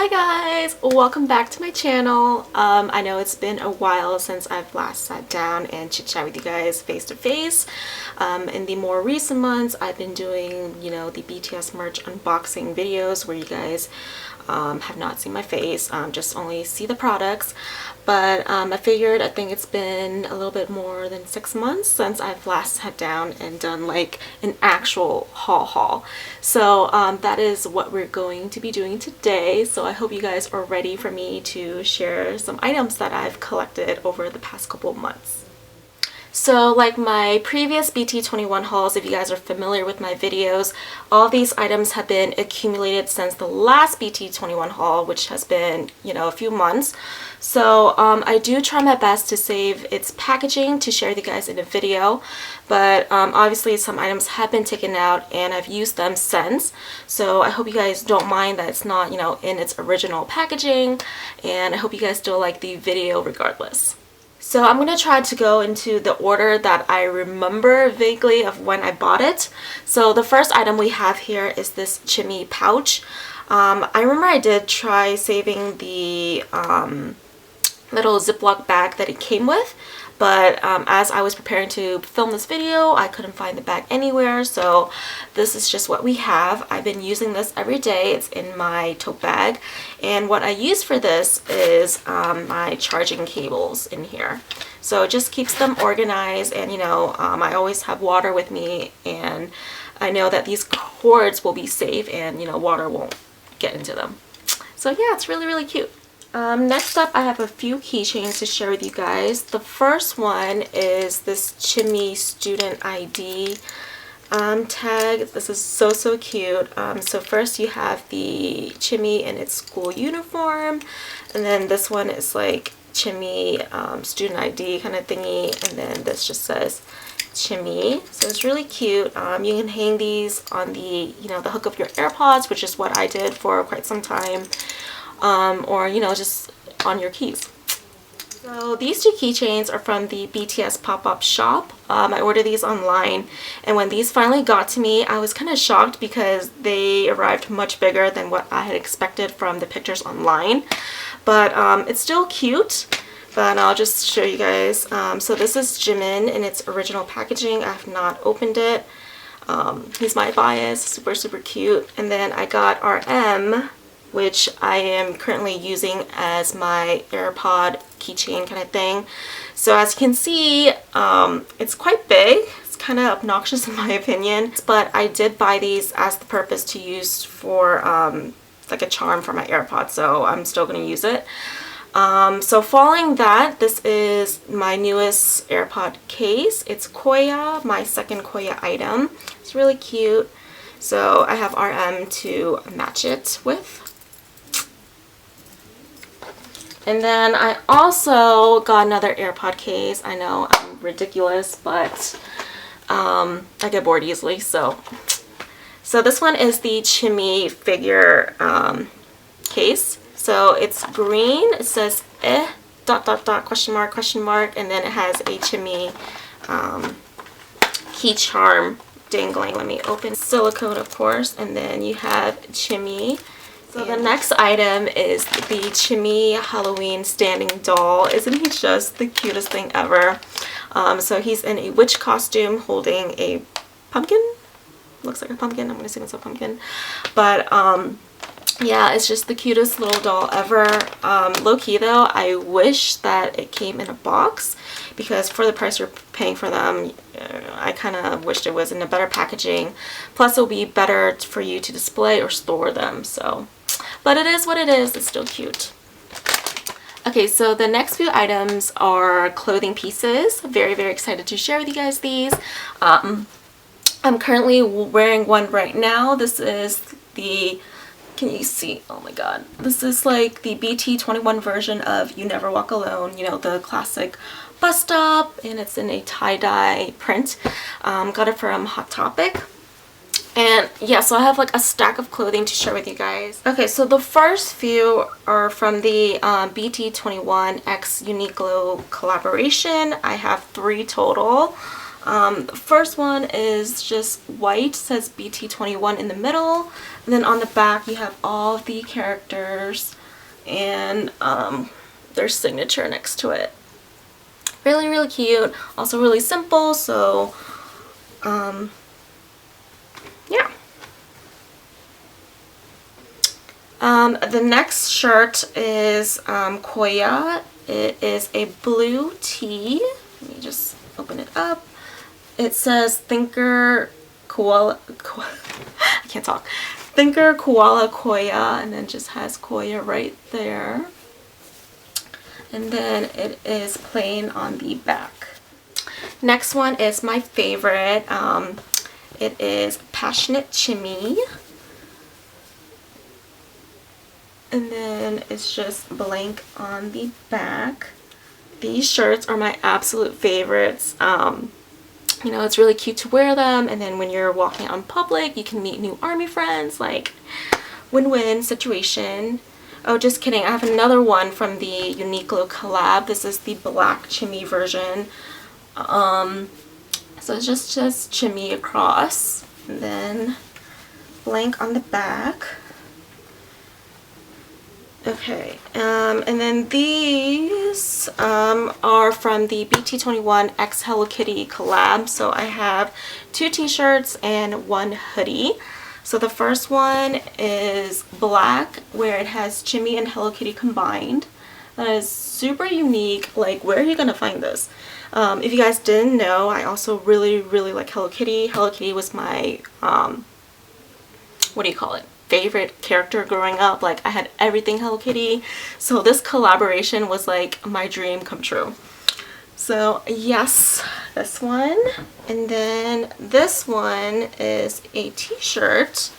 Hi guys, welcome back to my channel. I know it's been a while since I've last sat down and chit chat with you guys face to face. In the more recent months, I've been doing, the BTS merch unboxing videos where you guys have not seen my face, just only see the products. But I think it's been a little bit more than 6 months since I've last sat down and done like an actual haul. So that is what we're going to be doing today. So I hope you guys are ready for me to share some items that I've collected over the past couple of months. So like my previous BT21 hauls, if you guys are familiar with my videos, all these items have been accumulated since the last BT21 haul, which has been, a few months. So I do try my best to save its packaging to share with you guys in a video, but obviously some items have been taken out and I've used them since. So I hope you guys don't mind that it's not, in its original packaging, and I hope you guys still like the video regardless. So I'm going to try to go into the order that I remember vaguely of when I bought it. So the first item we have here is this Jimin pouch. I remember I did try saving the little Ziploc bag that it came with, but as I was preparing to film this video, I couldn't find the bag anywhere, so this is just what we have. I've been using this every day. It's in my tote bag, and what I use for this is my charging cables in here. So it just keeps them organized, and I always have water with me, and I know that these cords will be safe and water won't get into them. So yeah, it's really cute. Next up, I have a few keychains to share with you guys. The first one is this Jimin student ID tag. This is so cute. So first you have the Jimin in its school uniform, and then this one is like Jimin student ID kind of thingy, and then this just says Jimin. So it's really cute. You can hang these on the the hook of your AirPods, which is what I did for quite some time. Or just on your keys. So these two keychains are from the BTS pop-up shop. I ordered these online, and when these finally got to me, I was kind of shocked because they arrived much bigger than what I had expected from the pictures online. But it's still cute, but I'll just show you guys. So this is Jimin in its original packaging. I have not opened it. He's my bias, super cute. And then I got RM, which I am currently using as my AirPod keychain kind of thing. So as you can see, it's quite big. It's kind of obnoxious in my opinion, but I did buy these as the purpose to use for like a charm for my AirPod, so I'm still going to use it. So following that, this is my newest AirPod case. It's Koya, my second Koya item. It's really cute. So I have RM to match it with. And then I also got another AirPod case. I know I'm ridiculous, but I get bored easily. So this one is the Jimin figure case. So it's green. It says question mark, and then it has a Jimin key charm dangling. Let me open. Silicone, of course, and then you have Jimin. So the next item is the Jimin Halloween standing doll. Isn't he just the cutest thing ever? So he's in a witch costume holding a pumpkin. Looks like a pumpkin. I'm going to assume it's a pumpkin. But yeah, it's just the cutest little doll ever. Low-key though, I wish that it came in a box, because for the price you're paying for them, I kind of wished it was in a better packaging. Plus it will be better for you to display or store them. So, but it is what it is. It's still cute. Okay, so the next few items are clothing pieces. Very excited to share with you guys these. I'm currently wearing one right now. This is the, can you see? Oh my god. This is like the BT21 version of You Never Walk Alone, the classic bus stop, and it's in a tie-dye print. Got it from Hot Topic. And yeah, so I have like a stack of clothing to share with you guys. Okay, so the first few are from the BT21 X Uniqlo collaboration. I have 3 total. The first one is just white, says BT21 in the middle, and then on the back you have all of the characters and their signature next to it. Really, really cute. Also really simple, so yeah. The next shirt is Koya. It is a blue tee. Let me just open it up. It says Thinker Koala, I can't talk. Thinker Koala Koya, and then just has Koya right there. And then it is plain on the back. Next one is my favorite. It is Passionate Chimmy. And then it's just blank on the back. These shirts are my absolute favorites. You know, it's really cute to wear them, and then when you're walking out in public, you can meet new ARMY friends, like win-win situation. Oh, just kidding. I have another one from the Uniqlo collab. This is the black Chimmy version. So it's just Chimmy across, and then blank on the back. Okay, and then these are from the BT21 X Hello Kitty collab. So I have 2 t-shirts and 1 hoodie. So the first one is black, where it has Chimmy and Hello Kitty combined. That is super unique. Like, where are you gonna find this? If you guys didn't know, I also really like Hello Kitty. Hello Kitty was my what do you call it, favorite character growing up. Like, I had everything Hello Kitty, so this collaboration was like my dream come true. So yes, this one. And then this one is a t-shirt.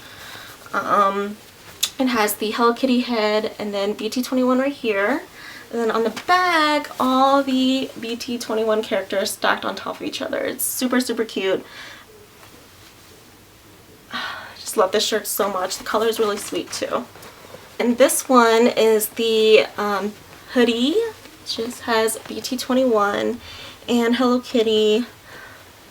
It has the Hello Kitty head and then BT21 right here. And then on the back, all the BT21 characters stacked on top of each other. It's super cute. Just love this shirt so much. The color is really sweet too. And this one is the hoodie. It just has BT21 and Hello Kitty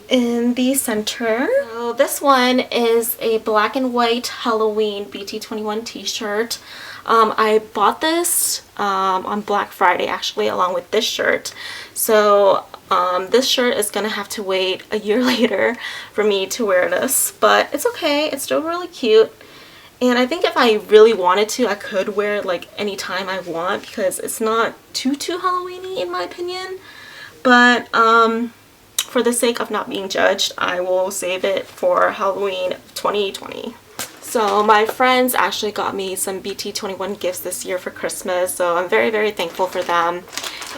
in the center. So this one is a black and white Halloween BT21 t-shirt. I bought this on Black Friday actually, along with this shirt. So this shirt is gonna have to wait a year later for me to wear this, but it's okay. It's still really cute. And I think if I really wanted to, I could wear it like anytime I want, because it's not too Halloween-y in my opinion. But for the sake of not being judged, I will save it for Halloween 2020. So my friends actually got me some BT21 gifts this year for Christmas, so I'm very thankful for them,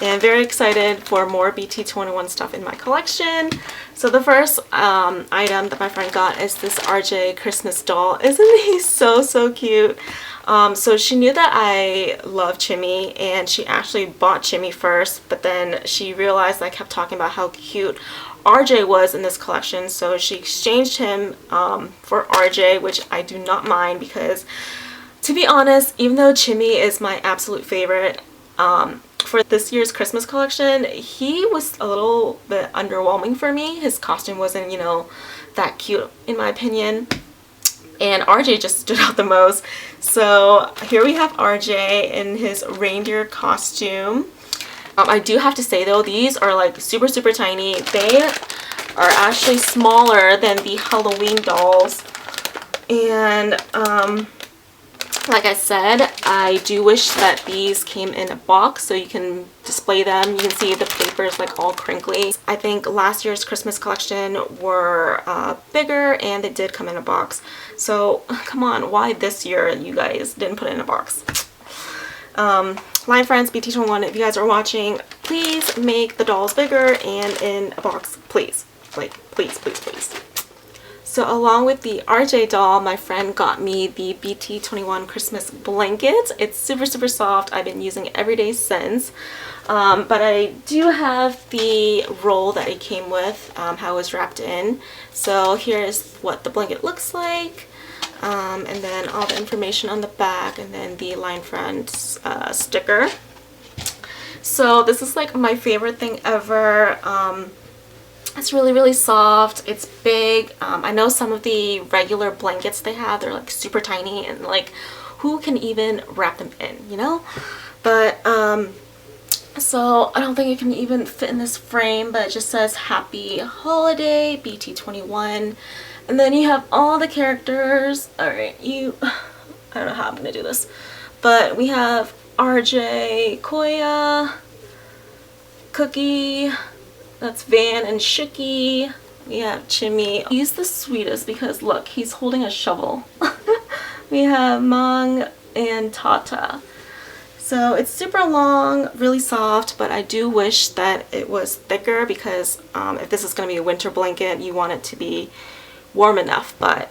and very excited for more BT21 stuff in my collection. So the first item that my friend got is this RJ Christmas doll. Isn't he so cute? So she knew that I love Chimmy, and she actually bought Chimmy first, but then she realized I kept talking about how cute RJ was in this collection, so she exchanged him for RJ, which I do not mind, because to be honest, even though Chimmy is my absolute favorite, for this year's Christmas collection, he was a little bit underwhelming for me. His costume wasn't, you know, that cute in my opinion, and RJ just stood out the most. So here we have RJ in his reindeer costume. I do have to say though, these are like super tiny. They are actually smaller than the Halloween dolls, and like I said, I do wish that these came in a box so you can display them. You can see the paper is like all crinkly. I think last year's Christmas collection were bigger, and they did come in a box. So come on, why this year you guys didn't put it in a box? Line friends, BT21, if you guys are watching, please make the dolls bigger and in a box, please. Like, please. So along with the RJ doll, my friend got me the BT21 Christmas blanket. It's super soft. I've been using it every day since. But I do have the roll that it came with, how it was wrapped in. So here is what the blanket looks like. And then all the information on the back, and then the line friends sticker. So this is like my favorite thing ever. It's really, really soft. It's big. I know some of the regular blankets they have, they're like super tiny and like who can even wrap them in, you know? But so I don't think it can even fit in this frame, but it just says Happy Holiday BT21. And then you have all the characters. Alright, I don't know how I'm gonna do this. But we have RJ, Koya, Cookie, that's Van and Shooky. We have Jimmy. He's the sweetest because look, he's holding a shovel. We have Mang and Tata. So it's super long, really soft, but I do wish that it was thicker because if this is going to be a winter blanket, you want it to be warm enough. But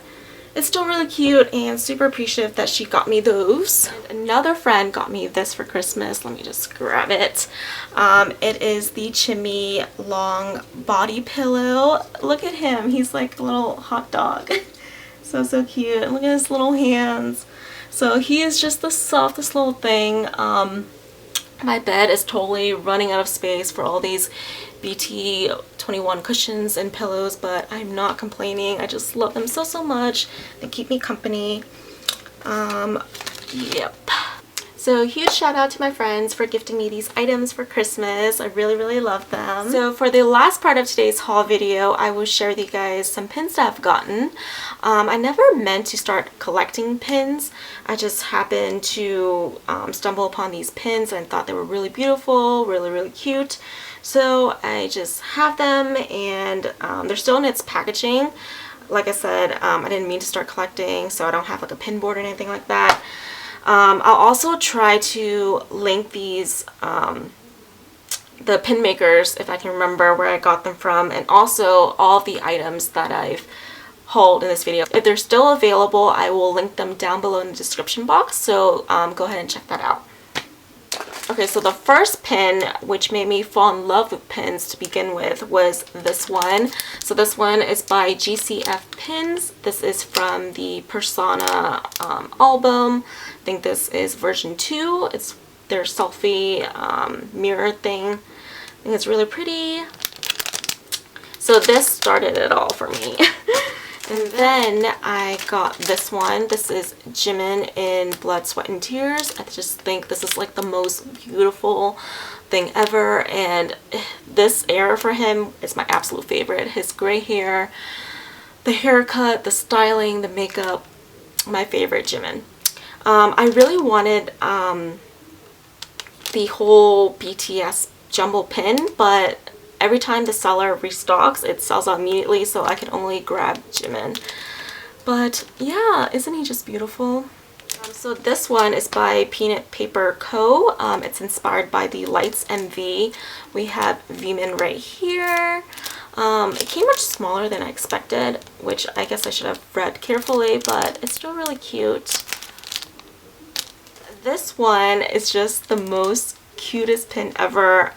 it's still really cute and super appreciative that she got me those. And another friend got me this for Christmas. Let me just grab it. It is the Jimmy long body pillow. Look at him. He's like a little hot dog. So cute. Look at his little hands. So he is just the softest little thing. My bed is totally running out of space for all these BT21 cushions and pillows, but I'm not complaining. I just love them so much. They keep me company. Yep. So huge shout out to my friends for gifting me these items for Christmas. I really love them. So for the last part of today's haul video, I will share with you guys some pins that I've gotten. I never meant to start collecting pins. I just happened to stumble upon these pins and thought they were really beautiful, really cute. So I just have them, and they're still in its packaging. Like I said, I didn't mean to start collecting, so I don't have like a pin board or anything like that. I'll also try to link these, the pin makers, if I can remember where I got them from, and also all of the items that I've hauled in this video. If they're still available, I will link them down below in the description box, so go ahead and check that out. Okay, so the first pin, which made me fall in love with pins to begin with, was this one. So this one is by gcfpins. This is from the Persona album. I think this is version 2. It's their selfie mirror thing. I think it's really pretty. So this started it all for me. And then I got this one. This is Jimin in Blood, Sweat, and Tears. I just think this is like the most beautiful thing ever. And this era for him is my absolute favorite. His gray hair, the haircut, the styling, the makeup. My favorite Jimin. I really wanted the whole BTS jumbo pin, but every time the seller restocks, it sells out immediately, so I can only grab Jimin. But yeah, isn't he just beautiful? So this one is by Peanut Paper Co. It's inspired by the Lights MV. We have VMin right here. It came much smaller than I expected, which I guess I should have read carefully, but it's still really cute. This one is just the most cutest pin ever.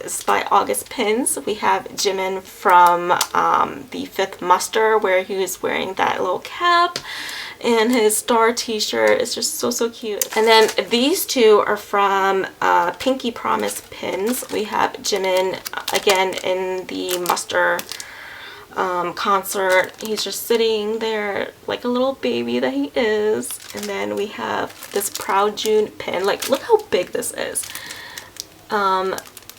It's by agustpins. We have Jimin from the Fifth Muster, where he was wearing that little cap, and his star t-shirt is just so cute. And then these two are from pinkypromisepins. We have Jimin again in the Muster concert. He's just sitting there like a little baby that he is. And then we have this Proud Joon pin. Like, look how big this is.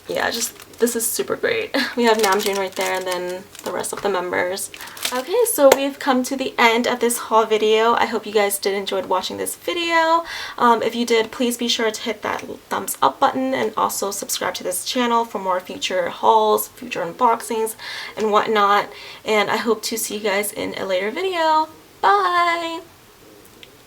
Yeah, just this is super great. We have Namjoon right there, and then the rest of the members. Okay, so we've come to the end of this haul video. I hope you guys did enjoy watching this video. If you did, please be sure to hit that thumbs up button, and also subscribe to this channel for more future hauls, future unboxings, and whatnot. And I hope to see you guys in a later video. Bye!